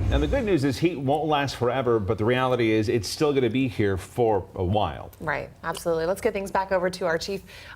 And the good news is heat won't last forever, but the reality is it's still going to be here for a while. Right, absolutely. Let's get things back over to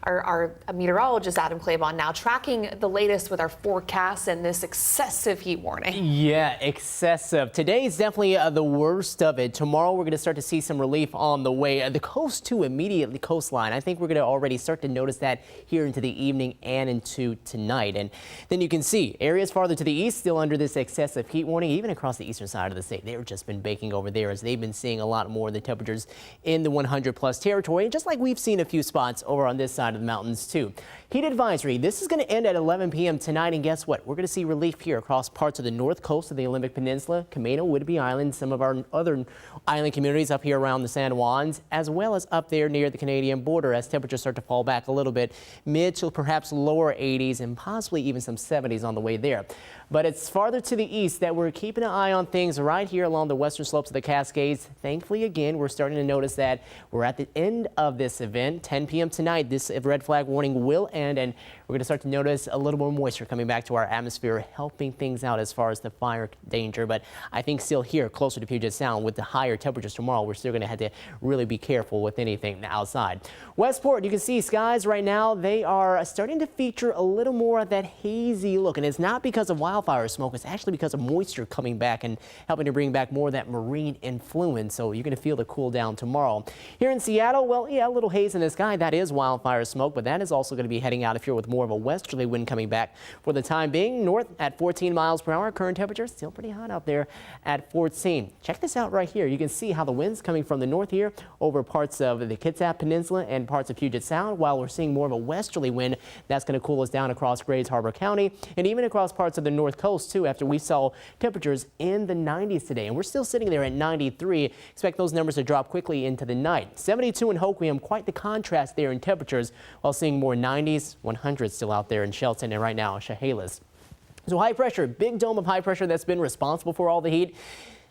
our meteorologist Adam Claibon now, tracking the latest with our forecasts and this excessive heat warning. Yeah, excessive. Today is definitely the worst of it. Tomorrow we're going to start to see some relief on the way. The coast too, immediately coastline. I think we're going to already start to notice that here into the evening and into tonight. And then you can see areas farther to the east still under this excessive heat warning, even across the eastern side of the state. They've just been baking over there as they've been seeing a lot more of the temperatures in the 100 plus territory, just like we've seen a few spots over on this side of the mountains too. Heat advisory. This is going to end at 11 p.m. tonight, and guess what? We're going to see relief here across parts of the north coast of the Olympic Peninsula, Camino, Whidbey Island, some of our other island communities up here around the San Juans, as well as up there near the Canadian border as temperatures start to fall back a little bit, mid to perhaps lower 80s and possibly even some 70s on the way there. But it's farther to the east that we're keeping an eye on things right here along the western slopes of the Cascades. Thankfully, again, we're starting to notice that we're at the end of this event. 10 p.m. tonight, this red flag warning will end, and we're going to start to notice a little more moisture coming back to our atmosphere, helping things out as far as the fire danger. But I think still here, closer to Puget Sound, with the higher temperatures tomorrow, we're still going to have to really be careful with anything outside. Westport, you can see skies right now, they are starting to feature a little more of that hazy look, and it's not because of wildfire smoke, it's actually because of moisture coming back and helping to bring back more of that marine influence. So you're going to feel the cool down tomorrow. Here in Seattle, well, yeah, a little haze in the sky. That is wildfire smoke, but that is also going to be heading out if you're with more of a westerly wind coming back for the time being. North at 14 miles per hour. Current temperature still pretty hot out there at 14. Check this out right here. You can see how the wind's coming from the north here over parts of the Kitsap Peninsula and parts of Puget Sound, while we're seeing more of a westerly wind that's going to cool us down across Grays Harbor County and even across parts of the north coast too, after we saw temperatures in the 90s today, and we're still sitting there at 93. Expect those numbers to drop quickly into the night. 72 in Hoquiam, quite the contrast there in temperatures, while seeing more 90s, 100s still out there in Shelton and right now Chehalis. So high pressure, big dome of high pressure that's been responsible for all the heat.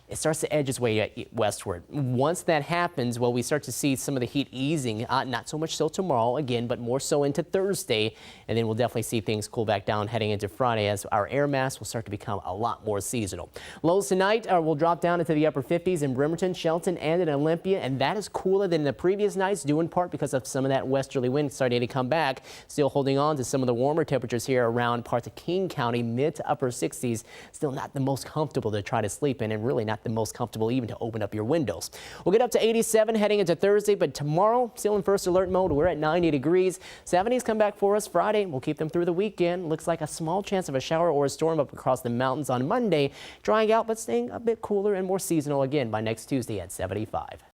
It starts to edge its way westward. Once that happens, well, we start to see some of the heat easing, not so much so tomorrow again, but more so into Thursday. And then we'll definitely see things cool back down heading into Friday as our air mass will start to become a lot more seasonal. Lows tonight will drop down into the upper 50s in Bremerton, Shelton, and in Olympia. And that is cooler than the previous nights, due in part because of some of that westerly wind starting to come back. Still holding on to some of the warmer temperatures here around parts of King County, mid to upper 60s. Still not the most comfortable to try to sleep in, and really not the most comfortable even to open up your windows. We'll get up to 87 heading into Thursday, but tomorrow still in first alert mode. We're at 90 degrees. 70s come back for us Friday. We'll keep them through the weekend. Looks like a small chance of a shower or a storm up across the mountains on Monday. Drying out, but staying a bit cooler and more seasonal again by next Tuesday at 75.